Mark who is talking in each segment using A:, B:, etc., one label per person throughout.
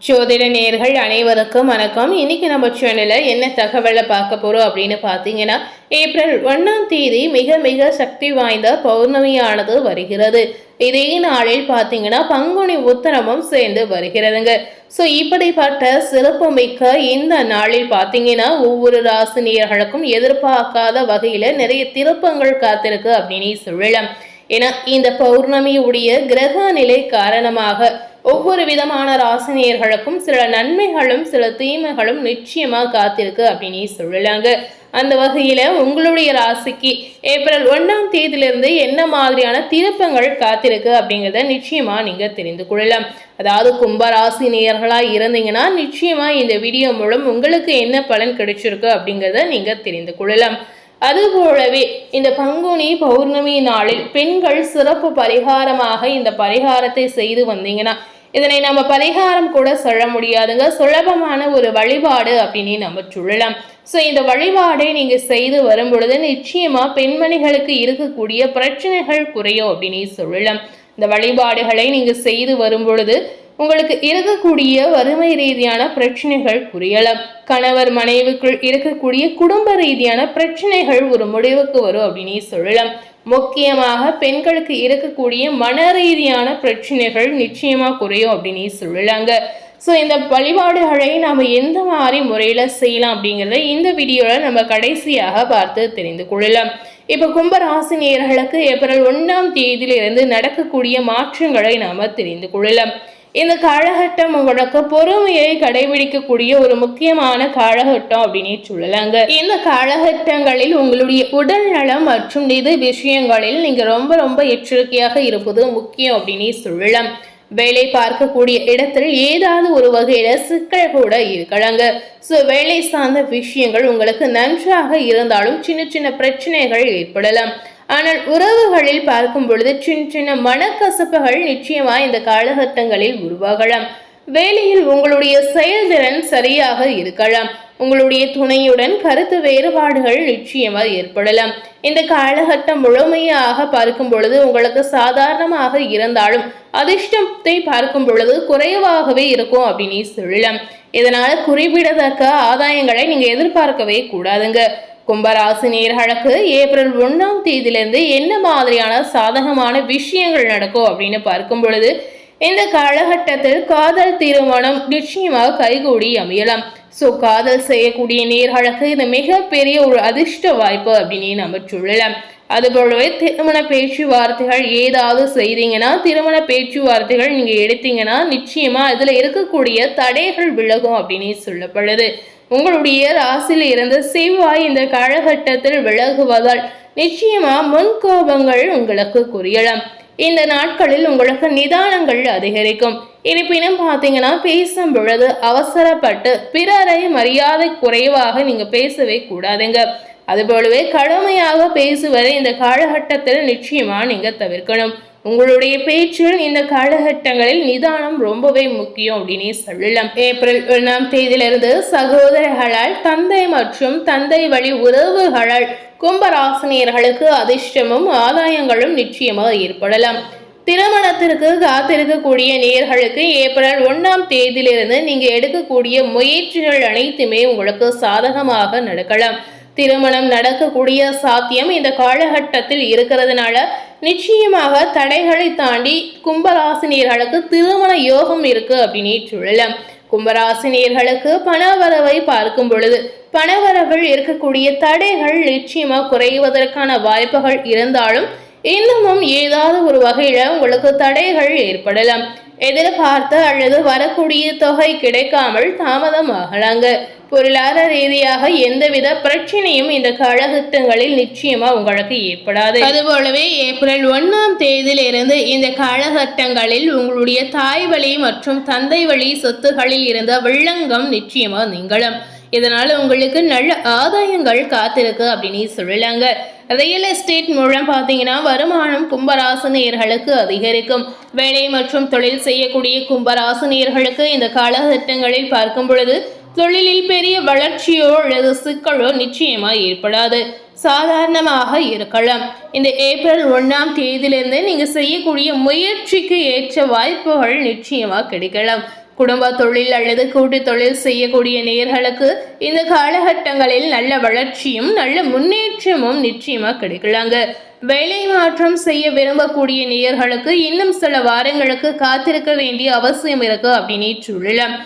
A: ஜோதிட நேயர்கள் அனைவருக்கும் வணக்கம். இன்னைக்கு நம்ம சேனல்ல என்ன தகவலை பார்க்க போறோம் அப்படின்னு பார்த்தீங்கன்னா, ஏப்ரல் 1ஆம் தேதி மிக மிக சக்தி வாய்ந்த பௌர்ணமியானது வருகிறது. இதே நாளில் பார்த்தீங்கன்னா பங்குனி உத்தரமும் சேர்ந்து வருகிறதுங்க. ஸோ இப்படிப்பட்ட சிறப்பு மிக்க இந்த நாளில் பார்த்தீங்கன்னா ஒவ்வொரு ராசினியர்களுக்கும் எதிர்பார்க்காத வகையில நிறைய திருப்பங்கள் காத்திருக்கு அப்படின்னு சொல்லலாம். ஏன்னா இந்த பௌர்ணமியுடைய கிரக நிலை காரணமாக ஒவ்வொரு விதமான ராசினியர்களுக்கும் சில நன்மைகளும் சில தீமைகளும் நிச்சயமா காத்திருக்கு அப்படின்னு சொல்லலாங்க. அந்த வகையில உங்களுடைய ராசிக்கு ஏப்ரல் 1ஆம் தேதியிலிருந்து என்ன மாதிரியான திருப்பங்கள் காத்திருக்கு அப்படிங்கிறத நிச்சயமா நீங்க தெரிந்து கொள்ளலாம். அதாவது கும்ப ராசி நேயர்களா இருந்தீங்கன்னா நிச்சயமா இந்த வீடியோ மூலம் உங்களுக்கு என்ன பலன் கிடைச்சிருக்கு அப்படிங்கிறத நீங்க தெரிந்து கொள்ளலாம். அதுபோலவே இந்த பங்குனி பௌர்ணமி நாளில் பெண்கள் சிறப்பு பரிகாரமாக இந்த பரிகாரத்தை செய்து வந்தீங்கன்னா, இதனை நம்ம பரிகாரம் கூட சொல்ல முடியாதுங்க, சுலபமான ஒரு வழிபாடு அப்படின்னு நம்ம சொல்லலாம். ஸோ இந்த வழிபாடை நீங்க செய்து வரும் பொழுது நிச்சயமா பெண்மணிகளுக்கு இருக்கக்கூடிய பிரச்சனைகள் குறையும் அப்படின்னு சொல்லலாம். இந்த வழிபாடுகளை நீங்க செய்து வரும் பொழுது உங்களுக்கு இருக்கக்கூடிய வறுமை ரீதியான பிரச்சனைகள் புரியலாம். கணவர் மனைவிக்குள் இருக்கக்கூடிய குடும்ப ரீதியான பிரச்சனைகள் ஒரு முடிவுக்கு வரும் அப்படின்னு சொல்லலாம். முக்கியமாக பெண்களுக்கு இருக்கக்கூடிய மன ரீதியான பிரச்சனைகள் நிச்சயமா குறையும் அப்படின்னு சொல்லலாங்க. ஸோ இந்த வழிபாடுகளை நம்ம எந்த மாதிரி முறையில செய்யலாம் அப்படிங்கிறத இந்த வீடியோல நம்ம கடைசியாக பார்த்து தெரிந்து கொள்ளலாம். இப்போ கும்பராசினியர்களுக்கு ஏப்ரல் 1ஆம் தேதியிலிருந்து நடக்கக்கூடிய மாற்றங்களை நாம தெரிந்து கொள்ளலாம். இந்த காலகட்டம் உங்களுக்கு பொறுமையை கடைபிடிக்கக்கூடிய ஒரு முக்கியமான காலகட்டம் அப்படின்னு சொல்லலாங்க. இந்த காலகட்டங்களில் உங்களுடைய உடல் நலம் மற்றும் நிதி விஷயங்களில் நீங்க ரொம்ப ரொம்ப எச்சரிக்கையாக இருப்பது முக்கியம் அப்படின்னு சொல்லலாம். வேலை பார்க்கக்கூடிய இடத்தில் ஏதாவது ஒரு வகையில சிக்கல் கூட இருக்கலாங்க. ஸோ வேலை சார்ந்த விஷயங்கள் உங்களுக்கு நன்றாக இருந்தாலும் சின்ன சின்ன பிரச்சனைகள் ஏற்படலாம். ஆனால் உறவுகளில் பார்க்கும் பொழுது சின்ன சின்ன மனக்கசப்புகள் நிச்சயமா இந்த காலகட்டங்களில் உருவாகலாம். வேலையில் உங்களுடைய செயல்திறன் சரியாக இருக்கலாம். உங்களுடைய துணையுடன் கருத்து வேறுபாடுகள் நிச்சயமா ஏற்படலாம். இந்த காலகட்டம் முழுமையாக பார்க்கும் பொழுது உங்களுக்கு சாதாரணமாக இருந்தாலும் அதிர்ஷ்டத்தை பார்க்கும் பொழுது குறைவாகவே இருக்கும் அப்படின்னு சொல்லலாம். இதனால குறிப்பிடத்தக்க ஆதாயங்களை நீங்க எதிர்பார்க்கவே கூடாதுங்க. கும்பராசினியர்களுக்கு ஏப்ரல் 1ஆம் தேதியிலிருந்து என்ன மாதிரியான சாதகமான விஷயங்கள் நடக்கும் அப்படின்னு பார்க்கும் பொழுது இந்த காலகட்டத்தில் காதல் திருமணம் நிச்சயமாக கைகூடி அமையலாம். ஸோ காதல் செய்யக்கூடிய நேர்களுக்கு இது மிகப்பெரிய ஒரு அதிர்ஷ்ட வாய்ப்பு அப்படின்னு நம்ம சொல்லலாம். அதுபோலவே திருமண பேச்சுவார்த்தைகள் ஏதாவது செய்தீங்கன்னா, திருமண பேச்சுவார்த்தைகள் நீங்க எடுத்தீங்கன்னா நிச்சயமா இதுல இருக்கக்கூடிய தடைகள் விலகும் அப்படின்னு சொல்லப்படுது. உங்களுடைய ராசியில் இருந்த செவ்வாய் இந்த காலகட்டத்தில் விலகுவதால் நிச்சயமா முன்கோபங்கள் உங்களுக்கு குறையலாம். இந்த நாட்களில் உங்களுக்கு நிதானங்கள் அதிகரிக்கும். இருப்பினும் பார்த்தீங்கன்னா பேசும் பொழுது அவசரப்பட்டு பிறரை மரியாதை குறைவாக நீங்க பேசவே கூடாதுங்க. அதுபோலவே கடுமையாக பேசுவதை இந்த காலகட்டத்தில் நிச்சயமா நீங்க தவிர்க்கணும். உங்களுடைய பேச்சில் இந்த காலகட்டங்களில் நிதானம் ரொம்பவே முக்கியம் அப்படின்னு சொல்லலாம். ஏப்ரல் 1ஆம் தேதியிலிருந்து சகோதரர்களால் தந்தை மற்றும் தந்தை வழி உறவுகளால் கும்பராசினியர்களுக்கு அதிர்ஷ்டமும் ஆதாயங்களும் நிச்சயமாக ஏற்படலாம். திருமணத்திற்கு காத்திருக்கக்கூடிய நேயர்களுக்கு ஏப்ரல் 1ஆம் தேதியிலிருந்து நீங்க எடுக்கக்கூடிய முயற்சிகள் அனைத்துமே உங்களுக்கு சாதகமாக நடக்கலாம். திருமணம் நடக்கக்கூடிய சாத்தியம் இந்த காலகட்டத்தில் இருக்கிறதுனால நிச்சயமாக தடைகளை தாண்டி கும்பராசினியர்களுக்கு திருமண யோகம் இருக்கு அப்படின்னு சொல்லலாம். கும்பராசினியர்களுக்கு பணவரவை பார்க்கும் பொழுது பணவரவில் இருக்கக்கூடிய தடைகள் நிச்சயமா குறைவதற்கான வாய்ப்புகள் இருந்தாலும் இன்னமும் ஏதாவது ஒரு வகையில உங்களுக்கு தடைகள் ஏற்படலாம். எதிர்பார்த்த அல்லது வரக்கூடிய தொகை கிடைக்காமல் தாமதம் ஆகலாங்க. பொருளாதார ரீதியாக எந்தவித பிரச்சனையும் இந்த காலகட்டங்களில் நிச்சயமா உங்களுக்கு ஏற்படாது. அதுபோலவே ஏப்ரல் 1ஆம் தேதியிலிருந்து இந்த காலகட்டங்களில் உங்களுடைய தாய் வழி மற்றும் தந்தை வழி சொத்துகளில் இருந்த வில்லங்கம் நிச்சயமா நீங்களும். இதனால உங்களுக்கு நல்ல ஆதாயங்கள் காத்திருக்கு அப்படின்னு சொல்லலாங்க. ரியல் எஸ்டேட் மூலம் பார்த்தீங்கன்னா வருமானம் கும்பராசினியர்களுக்கு அதிகரிக்கும். வேலை மற்றும் தொழில் செய்யக்கூடிய கும்பராசினியர்களுக்கு இந்த காலகட்டங்களில் பார்க்கும் பொழுது தொழிலில் பெரிய வளர்ச்சியோ அல்லது சிக்கலோ நிச்சயமா ஏற்படாது. சாதாரணமாக இருக்கலாம். இந்த ஏப்ரல் 1ஆம் தேதியிலிருந்து நீங்க செய்யக்கூடிய முயற்சிக்கு ஏற்ற வாய்ப்புகள் நிச்சயமா கிடைக்கலாம். குடும்ப தொழில் அல்லது கூட்டு தொழில் செய்யக்கூடிய நேயர்களுக்கு இந்த காலகட்டங்களில் நல்ல வளர்ச்சியும் நல்ல முன்னேற்றமும் நிச்சயமா கிடைக்கலாங்க. வேலை மாற்றம் செய்ய விரும்பக்கூடிய நேயர்களுக்கு இன்னும் சில வாரங்களுக்கு காத்திருக்க வேண்டிய அவசியம் இருக்கு அப்படின்னு சொல்லலாம்.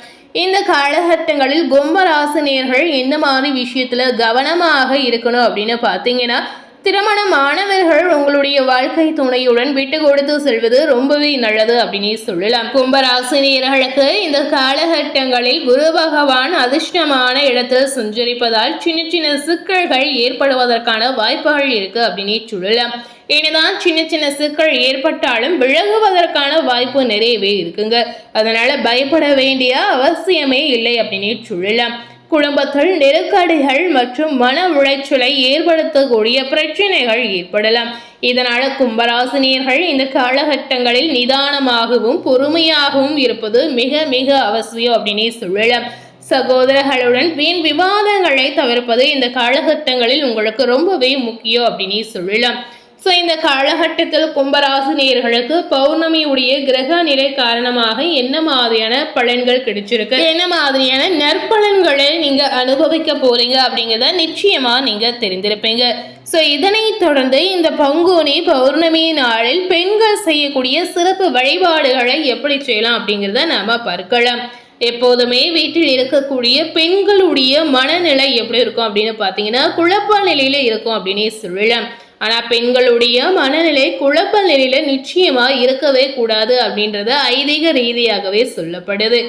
A: இந்த காலகட்டங்களில் கும்பராசினியர்கள் எந்த மாதிரி விஷயத்துல கவனமாக இருக்கணும் அப்படின்னு பார்த்தீங்கன்னா, திருமணமானவர்கள் உங்களுடைய வாழ்க்கை துணையுடன் விட்டு கொடுத்து செல்வது ரொம்பவே நல்லது அப்படின்னு சொல்லலாம். கும்பராசினியர்களுக்கு இந்த காலகட்டங்களில் குரு பகவான் அதிர்ஷ்டமான இடத்தில் சஞ்சரிப்பதால் சின்ன சின்ன சிக்கல்கள் ஏற்படுவதற்கான வாய்ப்புகள் இருக்கு அப்படின்னு சொல்லலாம். ஏனதான் சின்ன சின்ன சிக்கல் ஏற்பட்டாலும் விலகுவதற்கான வாய்ப்பு நிறையவே இருக்குங்க. அதனால பயப்பட வேண்டிய அவசியமே இல்லை அப்படின்னு சொல்லலாம். குடும்பத்தில் நெருக்கடிகள் மற்றும் மன உளைச்சலை ஏற்படுத்தக்கூடிய பிரச்சனைகள் ஏற்படலாம். இதனால கும்பராசினியர்கள் இந்த காலகட்டங்களில் நிதானமாகவும் பொறுமையாகவும் இருப்பது மிக மிக அவசியம் அப்படின்னு சொல்லலாம். சகோதரர்களுடன் வீண் விவாதங்களை தவிர்ப்பது இந்த காலகட்டங்களில் உங்களுக்கு ரொம்பவே முக்கியம் அப்படின்னு சொல்லலாம். ஸோ இந்த காலகட்டத்தில் கும்பராசினியர்களுக்கு பௌர்ணமியுடைய கிரக நிலை காரணமாக என்ன மாதிரியான பலன்கள் கிடைச்சிருக்கு, என்ன மாதிரியான நற்பலன்களை நீங்க அனுபவிக்க போறீங்க அப்படிங்கிறத நிச்சயமா நீங்க தெரிந்திருப்பீங்க. ஸோ இதனை தொடர்ந்து இந்த பங்குனி பௌர்ணமி நாளில் பெண்கள் செய்யக்கூடிய சிறப்பு வழிபாடுகளை எப்படி செய்யலாம் அப்படிங்கிறத நாம பார்க்கலாம். எப்போதுமே வீட்டில் இருக்கக்கூடிய பெண்களுடைய மனநிலை எப்படி இருக்கும் அப்படின்னு பார்த்தீங்கன்னா குழப்ப நிலையில இருக்கும் அப்படின்னு சொல்லலாம். ஆனால் பெண்களுடைய மனநிலை குழப்ப நிலையில நிச்சயமா இருக்கவே கூடாது அப்படின்றத ஐதீக ரீதியாகவே சொல்லப்படுது.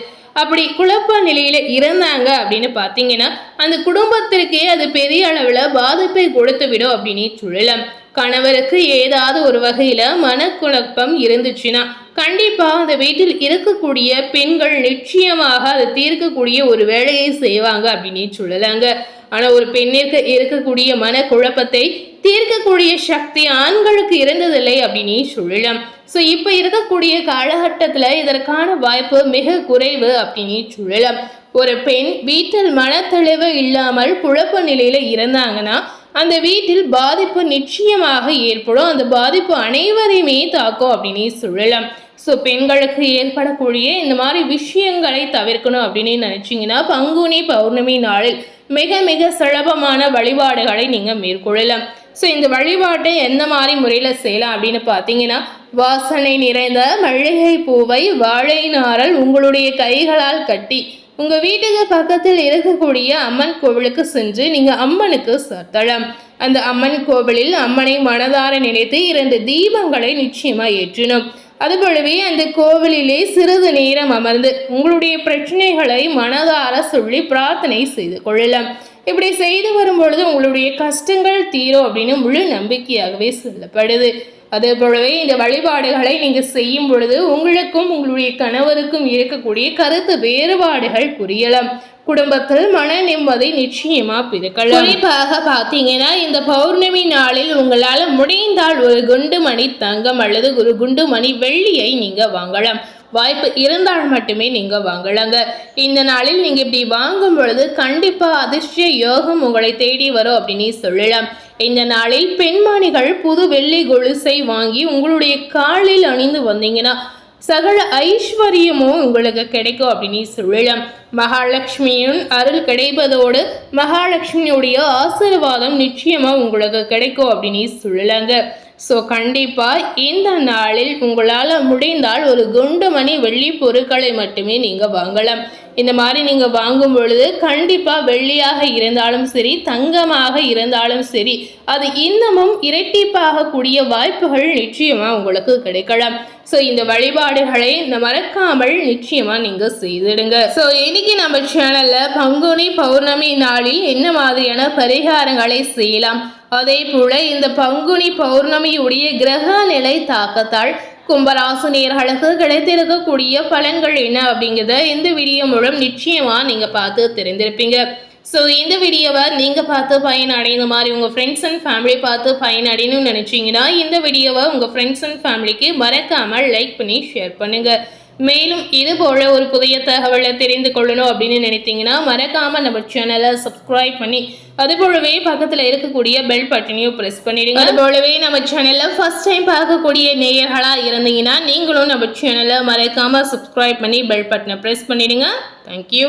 A: அப்படி குழப்ப நிலையில இருந்தாங்க அப்படின்னு பார்த்தீங்கன்னா அந்த குடும்பத்திற்கே அது பெரிய அளவில் பாதிப்பை கொடுத்து விடும் அப்படின்னு சொல்லலாம். கணவருக்கு ஏதாவது ஒரு வகையில மனக்குழப்பம் இருந்துச்சுன்னா கண்டிப்பா அந்த வீட்டில் இருக்கக்கூடிய பெண்கள் நிச்சயமாக அதை தீர்க்கக்கூடிய ஒரு வேலையை செய்வாங்க அப்படின்னு சொல்லலாங்க. ஆனா ஒரு பெண்ணிற்கு இருக்கக்கூடிய மனக்குழப்பத்தை தீர்க்கக்கூடிய சக்தி ஆண்களுக்கு இருந்ததில்லை அப்படின்னு சொல்லலாம். ஸோ இப்போ இருக்கக்கூடிய காலகட்டத்தில் இதற்கான வாய்ப்பு மிக குறைவு அப்படின்னு சொல்லலாம். ஒரு பெண் வீட்டில் மனத்தெளிவு இல்லாமல் குழப்ப நிலையில இருந்தாங்கன்னா அந்த வீட்டில் பாதிப்பு நிச்சயமாக ஏற்படும். அந்த பாதிப்பு அனைவரையுமே தாக்கும் அப்படின்னு சொல்லலாம். ஸோ பெண்களுக்கு ஏற்படக்கூடிய இந்த மாதிரி விஷயங்களை தவிர்க்கணும் அப்படின்னு நினைச்சிங்கன்னா பங்குனி பௌர்ணமி நாளில் மிக மிக சுலபமான வழிபாடுகளை நீங்கள் மேற்கொள்ளலாம். ஸோ இந்த வழிபாட்டை எந்த மாதிரி முறையில் செய்யலாம் அப்படின்னு பார்த்தீங்கன்னா, வாசனை நிறைந்த மல்லிகை பூவை வாழை நாரல் உங்களுடைய கைகளால் கட்டி உங்கள் வீட்டுக்கு பக்கத்தில் இருக்கக்கூடிய அம்மன் கோவிலுக்கு சென்று நீங்கள் அம்மனுக்கு சாத்தலாம். அந்த அம்மன் கோவிலில் அம்மனை மனதார நினைத்து 2 தீபங்களை நிச்சயமாக ஏற்றணும். அதுபோலவே அந்த கோவிலிலே சிறிது நேரம் அமர்ந்து உங்களுடைய பிரச்சனைகளை மனதார சொல்லி பிரார்த்தனை செய்து கொள்ளலாம். இப்படி செய்து வரும்பொழுது உங்களுடைய கஷ்டங்கள் தீரும் அப்படின்னு முழு நம்பிக்கையாகவே சொல்லப்படுது. அதே போலவே இந்த வழிபாடுகளை நீங்க செய்யும் பொழுது உங்களுக்கும் உங்களுடைய கணவருக்கும் இருக்கக்கூடிய கருத்து வேறுபாடுகள் புரியலாம். குடும்பத்தில் மன நிம்மதி நிச்சயமா பிறக்கலாம். குறிப்பாக பார்த்தீங்கன்னா இந்த பௌர்ணமி நாளில் உங்களால் முடிந்தால் ஒரு குண்டுமணி தங்கம் அல்லது ஒரு குண்டுமணி வெள்ளியை நீங்க வாங்கலாம். வாய்ப்பு இருந்தால் மட்டுமே நீங்க வாங்கலாங்க. இந்த நாளில் நீங்க இப்படி வாங்கும் பொழுது கண்டிப்பா அதிர்ஷ்ட யோகம் உங்களை தேடி வரும் அப்படின்னு சொல்லலாம். இந்த நாளில் பெண்மணிகள் புது வெள்ளி கொலுசை வாங்கி உங்களுடைய காலில் அணிந்து வந்தீங்கன்னா சகல ஐஸ்வர்யமும் உங்களுக்கு கிடைக்கும் அப்படின்னு சொல்லலாம். மகாலட்சுமியின் அருள் கிடைப்பதோடு மகாலட்சுமியுடைய ஆசீர்வாதம் நிச்சயமா உங்களுக்கு கிடைக்கும் அப்படின்னு சொல்லலாங்க. ஸோ கண்டிப்பாக இந்த நாளில் உங்களால் முடிந்தால் ஒரு குண்டுமணி வெள்ளி பொருட்களை மட்டுமே நீங்கள் வாங்கலாம். இந்த மாதிரி நீங்கள் வாங்கும் பொழுது கண்டிப்பாக வெள்ளியாக இருந்தாலும் சரி தங்கமாக இருந்தாலும் சரி அது இன்னமும் இரட்டிப்பாகக்கூடிய வாய்ப்புகள் நிச்சயமாக உங்களுக்கு கிடைக்கலாம். ஸோ இந்த வழிபாடுகளை மறக்காமல் நிச்சயமாக நீங்கள் செய்திடுங்க. ஸோ இன்னைக்கு நம்ம சேனலில் பங்குனி பௌர்ணமி நாளில் என்ன மாதிரியான பரிகாரங்களை செய்யலாம், அதே போல இந்த பங்குனி பௌர்ணமியுடைய கிரக நிலை தாக்கத்தால் கும்பராசினியர்களுக்கு கிடைத்திருக்கக்கூடிய பலன்கள் என்ன அப்படிங்கிறத இந்த வீடியோ மூலம் நிச்சயமா நீங்க பார்த்து தெரிந்திருப்பீங்க. ஸோ இந்த வீடியோவை நீங்கள் பார்த்து பயனடைந்த மாதிரி உங்கள் ஃப்ரெண்ட்ஸ் அண்ட் ஃபேமிலி பார்த்து பயனடையணும்னு நினச்சிங்கன்னா இந்த வீடியோவை உங்கள் ஃப்ரெண்ட்ஸ் அண்ட் ஃபேமிலிக்கு மறக்காமல் லைக் பண்ணி ஷேர் பண்ணுங்கள். மேலும் இது போல ஒரு புதிய தகவலை தெரிந்து கொள்ளணும் அப்படின்னு நினைத்தீங்கன்னா மறக்காம நம்ம சேனலை சப்ஸ்கிரைப் பண்ணி அது போலவே பக்கத்தில் இருக்கக்கூடிய பெல் பட்டனையும் ப்ரெஸ் பண்ணிடுங்க. அது போலவே நம்ம சேனலை ஃபர்ஸ்ட் டைம் பார்க்கக்கூடிய நேயர்களாக இருந்தீங்கன்னா நீங்களும் நம்ம சேனலை மறக்காம சப்ஸ்கிரைப் பண்ணி பெல் பட்டனை ப்ரெஸ் பண்ணிடுங்க. தேங்க்யூ.